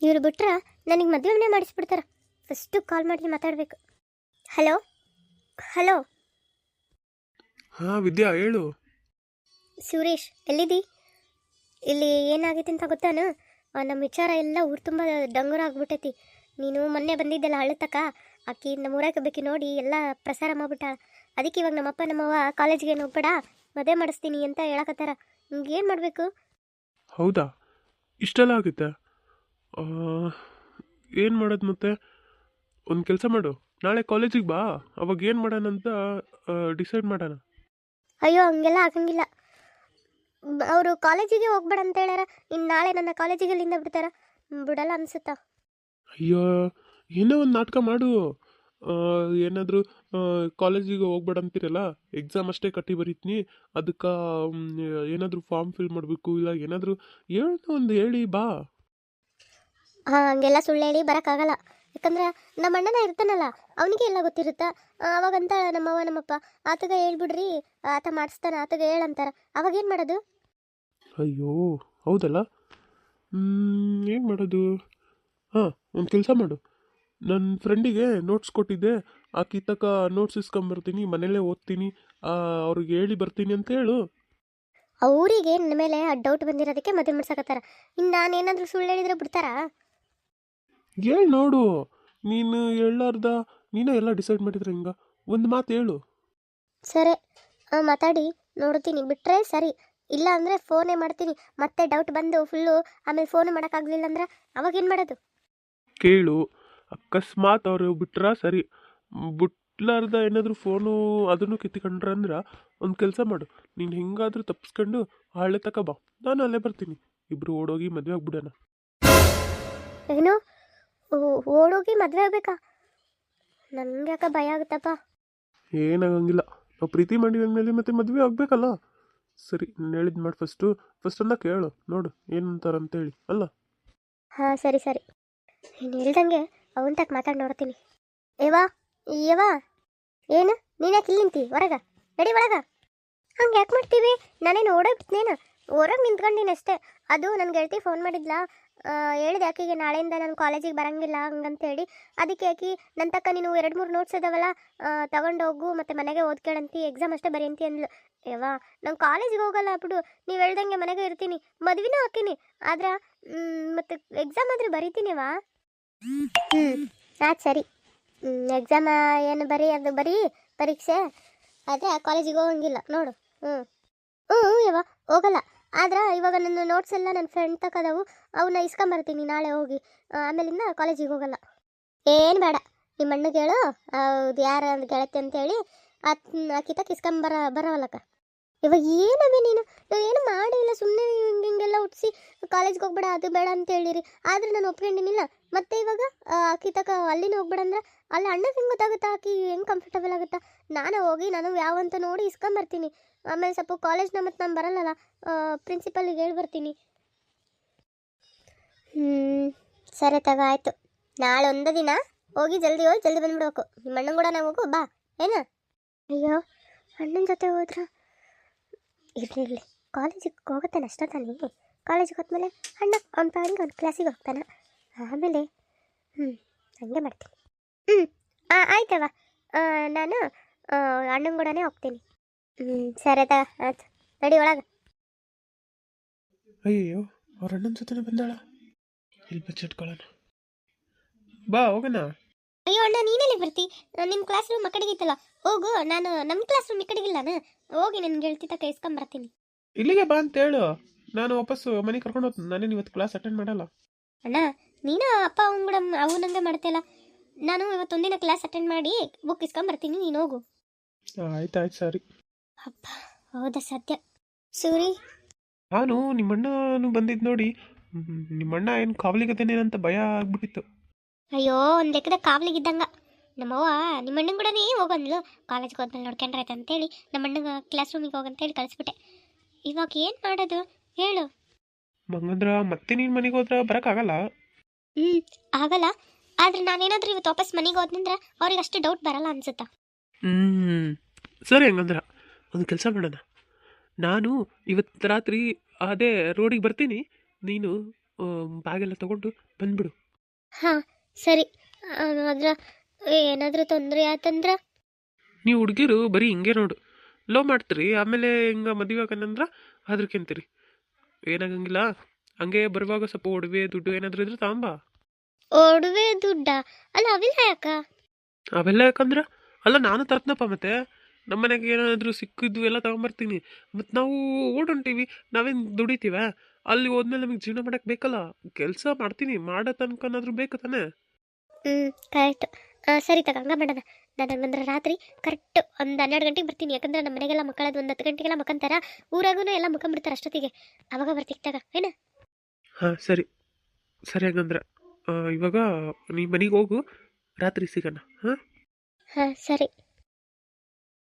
ಇವ್ರು ಬಿಟ್ರೆ ನನಗೆ ಮದುವೆನೇ ಮಾಡಿಸ್ಬಿಡ್ತಾರೆ. ಫಸ್ಟು ಕಾಲ್ ಮಾಡಿ ಮಾತಾಡಬೇಕು. ಹಲೋ ಹಲೋ ಹಾಂ ವಿದ್ಯಾ ಹೇಳು. ಸುರೇಶ್, ಎಲ್ಲಿದ್ದಿ? ಇಲ್ಲಿ ಏನಾಗೈತೆ ಅಂತ ಗೊತ್ತಾನು? ನಮ್ಮ ವಿಚಾರ ಎಲ್ಲ ಊರು ತುಂಬ ಡಂಗುರ ಆಗ್ಬಿಟ್ಟೈತಿ. ನೀನು ಮೊನ್ನೆ ಬಂದಿದ್ದೆಲ್ಲ ಹಳ್ಳತಕ್ಕ, ಆಕಿ ನಮ್ಮ ಊರಾಗ ಬೇಕಿ ನೋಡಿ ಎಲ್ಲ ಪ್ರಸಾರ ಮಾಡ್ಬಿಟ್ಟಾಳ. ಅದಕ್ಕೆ ಇವಾಗ ನಮ್ಮಪ್ಪ ನಮ್ಮವ್ವ ಕಾಲೇಜ್ಗೆ ಏನು ಹೋಗ್ಬೇಡ, ಮದುವೆ ಮಾಡಿಸ್ತೀನಿ ಅಂತ ಹೇಳಕತ್ತಾರ. ನಿಂಗೆ ಏನು ಮಾಡಬೇಕು? ಹೌದಾ, ಇಷ್ಟೆಲ್ಲ ಆಗುತ್ತೆ? ಏನು ಮಾಡೋದು ಮತ್ತೆ? ಒಂದು ಕೆಲಸ ಮಾಡು, ನಾಳೆ ಕಾಲೇಜಿಗೆ ಬಾ, ಅವಾಗ ಏನು ಮಾಡೋಣ ಅಂತ ಡಿಸೈಡ್ ಮಾಡೋಣ. ಅಯ್ಯೋ, ಹಂಗೆಲ್ಲ ಆಗಂಗಿಲ್ಲ. ಅವರು ಕಾಲೇಜಿಗೆ ಹೋಗ್ಬೇಡ ಅಂತ ಹೇಳ್ಯಾರ. ಇನ್ನು ನಾಳೆ ನನ್ನ ಕಾಲೇಜಿಗೆ ಅಲ್ಲಿಂದ ಬಿಡ್ತಾರ? ಬಿಡಲ್ಲ ಅನ್ಸುತ್ತಾ? ಅಯ್ಯೋ, ಏನೋ ಒಂದು ನಾಟಕ ಮಾಡು. ಏನಾದರೂ ಕಾಲೇಜಿಗೆ ಹೋಗ್ಬೇಡ ಅಂತೀರಲ್ಲ, ಎಕ್ಸಾಮ್ ಅಷ್ಟೇ ಕಟ್ಟಿ ಬರೀತೀನಿ, ಅದಕ್ಕೆ ಏನಾದರೂ ಫಾರ್ಮ್ ಫಿಲ್ ಮಾಡಬೇಕು, ಇಲ್ಲ ಏನಾದರೂ ಏನೋ ಒಂದು ಹೇಳಿ ಬಾ. ಹಾಂ, ಹಂಗೆಲ್ಲ ಸುಳ್ಳು ಹೇಳಿ ಬರೋಕ್ಕಾಗಲ್ಲ. ಯಾಕಂದ್ರೆ ನಮ್ಮ ಅಣ್ಣನ ಇರ್ತಾನಲ್ಲ, ಅವನಿಗೆ ಎಲ್ಲ ಗೊತ್ತಿರುತ್ತಾ. ಅವಾಗಂತ ನಮ್ಮವ್ವ ನಮ್ಮಪ್ಪ ಆತಗ ಹೇಳ್ಬಿಡ್ರಿ, ಆತ ಮಾಡಿಸ್ತಾನೆ, ಆತಗ ಹೇಳಂತಾರ. ಅವಾಗ ಏನು ಮಾಡೋದು? ಅಯ್ಯೋ, ಹೌದಲ್ಲ. ಏನು ಮಾಡೋದು? ಹಾಂ, ಒಂದು ಕೆಲಸ ಮಾಡು, ನನ್ನ ಫ್ರೆಂಡಿಗೆ ನೋಟ್ಸ್ ಕೊಟ್ಟಿದ್ದೆ, ಆಕಿ ತಕ ನೋಟ್ಸ್ ಇಸ್ಕೊಂಬರ್ತೀನಿ, ಮನೇಲೇ ಓದ್ತೀನಿ, ಅವ್ರಿಗೆ ಹೇಳಿ ಬರ್ತೀನಿ ಅಂತ ಹೇಳು. ಅವರಿಗೆ ನನ್ನ ಮೇಲೆ ಡೌಟ್ ಬಂದಿರೋದಕ್ಕೆ ಮದುವೆ ಮಾಡ್ಸಕತ್ತಾರ. ಇನ್ನು ನಾನೇನಾದರೂ ಸುಳ್ಳು ಹೇಳಿದ್ರೆ ಬಿಡ್ತಾರಾ? ಹೇಳಿ ನೋಡು. ನೀನು ಹೇಳಾರ್ದ ನೀನೇ ಎಲ್ಲ ಡಿಸೈಡ್ ಮಾಡಿದ್ರೆ ಹಿಂಗ, ಒಂದು ಮಾತು ಹೇಳು. ಸರಿ, ಮಾತಾಡಿ ನೋಡ್ತೀನಿ, ಬಿಟ್ಟರೆ ಸರಿ. ಇಲ್ಲ ಅಂದರೆ ಫೋನೇ ಮಾಡ್ತೀನಿ. ಮತ್ತೆ ಡೌಟ್ ಬಂದು ಫುಲ್ಲು ಆಮೇಲೆ ಫೋನು ಮಾಡೋಕ್ಕಾಗಲಿಲ್ಲ ಅಂದ್ರೆ ಅವಾಗೇನು ಮಾಡೋದು? ಕೇಳು, ಅಕಸ್ಮಾತ್ ಅವರು ಬಿಟ್ರ ಸರಿ, ಬಿಟ್ಲಾರ್ದ ಏನಾದರೂ ಫೋನು ಅದನ್ನು ಕಿತ್ಕೊಂಡ್ರ ಅಂದ್ರೆ ಒಂದು ಕೆಲಸ ಮಾಡು, ನೀನು ಹೆಂಗಾದರೂ ತಪ್ಪಿಸ್ಕೊಂಡು ಹಳ್ಳಿ ತಕ ಬಾ, ನಾನು ಅಲ್ಲೇ ಬರ್ತೀನಿ, ಇಬ್ರು ಓಡೋಗಿ ಮದುವೆ ಆಗ್ಬಿಡೋಣ. ಏನು, ಓಡೋಗಿ ಮದುವೆ ಆಗಬೇಕಾ? ನನಗೆ ಯಾಕೆ ಭಯ ಆಗುತ್ತಪ್ಪ. ಏನಾಗಂಗಿಲ್ಲ, ನಾವು ಪ್ರೀತಿ ಮಾಡಿದ ಮೇಲೆ ಮತ್ತೆ ಮದುವೆ ಆಗಬೇಕಲ್ಲ. ಸರಿ, ನಾನು ಹೇಳಿದ್ ಮಾಡಿ ಫಸ್ಟ್ ಅಂದ ಕೇಳು ನೋಡು ಏನಂತಾರಂತೇಳಿ ಅಲ್ಲ. ಹಾಂ, ಸರಿ ಸರಿ. ನೀನು ಹೇಳ್ದಂಗೆ ಅವನ ತಕ್ಕ ಮಾತಾಡಿ ನೋಡ್ತೀನಿ. ಏವಾ ಏವಾ, ಏನು ನೀನು ಯಾಕೆ ಇಲ್ಲಿ ನಿಂತಿ? ಹೊರಗ ನಡಿ, ಒಳಗ. ಹಂಗೆ ಯಾಕೆ ಮಾಡ್ತೀವಿ? ನಾನೇನು ಓಡೋಗ್ಬಿಟ್ನೇನು? ಹೊರಗೆ ನಿಂತ್ಕೊಂಡಿನಿ ಅಷ್ಟೇ. ಅದು ನನ್ನ ಗೆಳತಿ ಫೋನ್ ಮಾಡಿದ್ಲಾ, ಹೇಳಿದೆ ಆಕೆಗೆ ನಾಳೆಯಿಂದ ನಾನು ಕಾಲೇಜಿಗೆ ಬರೋಂಗಿಲ್ಲ ಹಂಗಂತೇಳಿ. ಅದಕ್ಕೆ ಆಕಿ ನನ್ನ ತಕ್ಕ ನೀನು 2-3 ನೋಟ್ಸ್ ಇದಾವಲ್ಲ, ತೊಗೊಂಡೋಗು ಮತ್ತು ಮನೆಗೆ ಓದ್ಕೇಳಂತಿ, ಎಕ್ಸಾಮ್ ಅಷ್ಟೇ ಬರೆಯಂತಿ ಅಂದ್ಲು. ಏವಾ, ನಾನು ಕಾಲೇಜಿಗೆ ಹೋಗಲ್ಲ ಬಿಡು, ನೀವು ಹೇಳ್ದಂಗೆ ಮನೆಗೆ ಇರ್ತೀನಿ, ಮದುವೆನೂ ಹಾಕೀನಿ. ಆದ್ರೆ ಮತ್ತು ಎಕ್ಸಾಮ್ ಆದರೆ ಬರೀತೀನಿವಾ. ಆಯ್ತು ಸರಿ. ಎಕ್ಸಾಮ ಏನು ಅದು ಬರೀ ಪರೀಕ್ಷೆ, ಆದರೆ ಕಾಲೇಜಿಗೆ ಹೋಗಂಗಿಲ್ಲ ನೋಡು. ಹ್ಞೂ ಹ್ಞೂ ಯವ್ವ, ಹೋಗಲ್ಲ. ಆದ್ರೆ ಇವಾಗ ನನ್ನ ನೋಟ್ಸ್ ಎಲ್ಲ ನನ್ನ ಫ್ರೆಂಡ್ ತಕ್ಕದವು, ಅವನ್ನ ಇಸ್ಕೊಂಬರ್ತೀನಿ ನಾಳೆ ಹೋಗಿ. ಆಮೇಲಿಂದ ಕಾಲೇಜಿಗೆ ಹೋಗಲ್ಲ. ಏನು ಬೇಡ, ನಿಮ್ಮ ಅಣ್ಣಗೆ ಹೇಳು, ಅದು ಯಾರು ಒಂದು ಗೆಳತಿ ಅಂತೇಳಿ ಆಕಿ ತಕ್ಕ ಬರೋವಲ್ಲಕ್ಕ. ಇವಾಗ ಏನವೇ ನೀನು ಏನು ಮಾಡಿಲ್ಲ, ಸುಮ್ಮನೆ ಹಿಂಗೆಲ್ಲ ಹುಟ್ಟಿಸಿ ಕಾಲೇಜ್ಗೆ ಹೋಗ್ಬೇಡ ಅದು ಬೇಡ ಅಂತ ಹೇಳಿರಿ. ಆದರೆ ನಾನು ಒಪ್ಕೊಂಡಿನಿಲ್ಲ. ಮತ್ತೆ ಇವಾಗ ಆಕಿ ತಕ ಅಲ್ಲಿನ ಹೋಗ್ಬೇಡ ಅಂದ್ರೆ ಅಲ್ಲಿ ಅಣ್ಣಗೆ ಹೆಂಗೆ ಗೊತ್ತಾಗುತ್ತಾ, ಆಕಿ ಹೆಂಗೆ ಕಂಫರ್ಟಬಲ್ ಆಗುತ್ತಾ? ನಾನು ಹೋಗಿ ನಾನು ಯಾವಂತ ನೋಡಿ ಇಸ್ಕೊಂಬರ್ತೀನಿ. ಆಮೇಲೆ ಸ್ವಲ್ಪ ಕಾಲೇಜ್ನ ಮತ್ತು ನಾನು ಬರಲ್ಲಲ್ಲ, ಪ್ರಿನ್ಸಿಪಲ್ಗೆ ಹೇಳಿ ಬರ್ತೀನಿ. ಸರಿ ತಗ, ಆಯಿತು. ನಾಳೆ ಒಂದು ದಿನ ಹೋಗಿ ಜಲ್ದಿ ಬಂದ್ಬಿಡ್ಬೇಕು. ನಿಮ್ಮ ಅಣ್ಣನ ಕೂಡ ನಾವು ಹೋಗು ಬಾ, ಏನು? ಅಯ್ಯೋ, ಅಣ್ಣನ ಜೊತೆ ಹೋದ್ರ ಇರಲಿ, ಕಾಲೇಜಿಗೆ ಹೋಗುತ್ತಾನೆ ಅಷ್ಟೇ ತಾನೇ. ಕಾಲೇಜಿಗೆ ಹೋದ್ಮೇಲೆ ಅಣ್ಣ ಅವ್ನ ಪಾಡಿಗೆ ಅವ್ನ ಕ್ಲಾಸಿಗೆ ಹೋಗ್ತಾನೆ. ಆಮೇಲೆ ಹಂಗೆ ಮಾಡ್ತೀನಿ. ಆಯ್ತವ, ನಾನು ಅಣ್ಣನ ಕೂಡನೇ ಹೋಗ್ತೀನಿ. ಸರಿ ತ, ಆಯ್ತು, ನಡಿ ಒಳಗೆ. ಅಯ್ಯೋ, ಅವ್ರ ಅಣ್ಣನ ಜೊತೆ ಬಂದಾಳ, ಇಲ್ಲಿ ಬಚ್ಚಿಟ್ಕೊಳ್ಳೋಣ, ಬಾ ಹೋಗೋಣ. ಅಯ್ಯೋ ಅಣ್ಣ, ನೀನೆಲ್ಲಿ ಬರ್ತಿ? ನಿಮ್ಮ ಕ್ಲಾಸ್ ರೂಮ್ ಆ ಕಡೆಗಿತ್ತಲ್ಲ, ಹೋಗು. ನಾನು ನಮ್ಮ ಕ್ಲಾಸ್ ರೂಮ್ ಈ ಕಡೆಗಿಲ್ಲಾನ, ಹೋಗಿ ನನ್ನ ಗೆಳತಿ ತಕ ಇಸ್ಕೊಂಬರ್ತೀನಿ. ಇಲ್ಲಿಗೆ ಬಾ ಅಂತ ಹೇಳು, ನಾನು ವಾಪಸ್ಸು ಮನೆಗೆ ಕರ್ಕೊಂಡು ಹೋಗ್ತೀನಿ. ನಾನೇನು ಇವತ್ತು ಕ್ಲಾಸ್ ಅಟೆಂಡ್ ಮಾಡಲ್ಲ. ಅಣ್ಣ, ನೀನು ಅಪ್ಪ ಅವನ ಕೂಡ ಅವನಂಗೆ ಮಾಡ್ತೀಯಲ್ಲ. ನಾನು ಇವತ್ತೊಂದಿನ ಕ್ಲಾಸ್ ಅಟೆಂಡ್ ಮಾಡಿ ಬುಕ್ ಇಸ್ಕೊಂಬರ್ತೀನಿ, ನೀನು ಹೋಗು. ಆಯ್ತು ಸರಿ. ಅಪ್ಪ, ಹೌದಾ ಸತ್ಯ. ಸೂರಿ, ನಾನು ನಿಮ್ಮಣ್ಣನು ಬಂದಿದ್ದು ನೋಡಿ, ನಿಮ್ಮಣ್ಣ ಏನು ಕಾವಲಿಗದೇನೇನಂತ ಭಯ ಆಗ್ಬಿಟ್ಟಿತ್ತು. ಅಯ್ಯೋ, ಒಂದು ಲೆಕ್ಕದ ಕಾವಲಿಗಿದ್ದಂಗ. ನಮ್ಮವ್ವ ನಿಮ್ಮಣ್ಣನ ಕೂಡನೇ ಹೋಗಂದ್ಲು, ಕಾಲೇಜ್ಗೆ ಹೋದ್ಮೇಲೆ ನೋಡ್ಕೊಂಡ್ರಾಯ್ತು ಅಂತೇಳಿ ನಮ್ಮಣ್ಣಗೆ ಕ್ಲಾಸ್ ರೂಮಿಗೆ ಹೋಗಂತೇಳಿ ಕಳಿಸ್ಬಿಟ್ಟೆ. ಇವಾಗ ಏನು ಮಾಡೋದು ಹೇಳು? ಹಂಗಂದ್ರ ಮತ್ತೆ ನೀನು ಮನೆಗೆ ಹೋದ್ರೆ ಬರೋಕ್ಕಾಗಲ್ಲ. ಆಗಲ್ಲ. ಆದ್ರೆ ನಾನೇನಾದ್ರೂ ಇವತ್ತು ವಾಪಸ್ ಮನೆಗೆ ಹೋದ್ನಂದ್ರೆ ಅವ್ರಿಗೆ ಅಷ್ಟು ಡೌಟ್ ಬರಲ್ಲ ಅನ್ಸುತ್ತಾ? ಸರಿ, ಹಂಗಂದ್ರ ಒಂದು ಕೆಲಸ ಮಾಡೋಣ. ನಾನು ಇವತ್ತು ರಾತ್ರಿ ಅದೇ ರೋಡಿಗೆ ಬರ್ತೀನಿ, ನೀನು ಬ್ಯಾಗೆಲ್ಲ ತೊಗೊಂಡು ಬಂದ್ಬಿಡು. ಹಾಂ ಸರಿ. ಅದ್ರ ಏನಾದರೂ ತೊಂದರೆ ಆತಂದ್ರೆ? ನೀವು ಹುಡುಗಿರು ಬರೀ ಹಿಂಗೆ ನೋಡು, ಲವ್ ಮಾಡ್ತೀರಿ ಆಮೇಲೆ ಹಿಂಗೆ ಮದುವೆ ಆಗನಂದ್ರೆ ಹೆದರ್ಕೊಂತೀರಿ. ಏನಾಗಂಗಿಲ್ಲ, ಹಂಗೆ ಬರುವಾಗ ಸ್ವಲ್ಪ ಒಡವೆ ದುಡ್ಡು ಏನಾದರೂ ಇದ್ರೆ ತಗೊಂಬ. ಒಡವೆ ದುಡ್ಡ? ಅಲ್ಲ ಅವಿಲ್ಲ ಯಾಕ? ಅವೆಲ್ಲ ಯಾಕಂದ್ರೆ ಅಲ್ಲ ನಾನು ತರ್ತನಪ್ಪ, ಮತ್ತೆ ನಮ್ಮ ಮನೆಗೆ ಏನಾದರೂ ಸಿಕ್ಕಿದ್ವು ಎಲ್ಲ ತಗೊಂಬರ್ತೀನಿ. ಮತ್ತು ನಾವು ಓಡೊಂಟೀವಿ, ನಾವೇನು ದುಡಿತೀವ? ಅಲ್ಲಿ ಹೋದ್ಮೇಲೆ ನಮಗೆ ಜೀವನ ಮಾಡಕ್ಕೆ ಬೇಕಲ್ಲ, ಕೆಲಸ ಮಾಡ್ತೀನಿ, ಮಾಡೋ ತನಕನಾದ್ರೂ ಬೇಕು ತಾನೆ. ಹ್ಞೂ ಕರೆಕ್ಟ್. ಸರಿ ತಗ, ಹಂಗೆ ಮಾಡೋಣ. ನಾನು ಹಂಗಂದ್ರೆ ರಾತ್ರಿ ಕರೆಕ್ಟ್ ಒಂದು 12 ಗಂಟೆಗೆ ಬರ್ತೀನಿ. ಯಾಕಂದ್ರೆ ನಮ್ಮ ಮನೆಗೆಲ್ಲ ಮಕ್ಕಳದು ಒಂದು 10 ಗಂಟೆಗೆಲ್ಲ ಮಕ್ಕಂತಾರ, ಊರಾಗೂ ಎಲ್ಲ ಮುಖಂಬಿಡ್ತಾರೆ ಅಷ್ಟೊತ್ತಿಗೆ. ಅವಾಗ ಬರ್ತೀನಿ ತಗ, ಏನ? ಹಾಂ ಸರಿ, ಸರಿ ಹಂಗಂದ್ರೆ ಇವಾಗ ನೀ ಮನೆಗೆ ಹೋಗು, ರಾತ್ರಿ ಸಿಗೋಣ. ಹಾಂ ಹಾಂ ಸರಿ.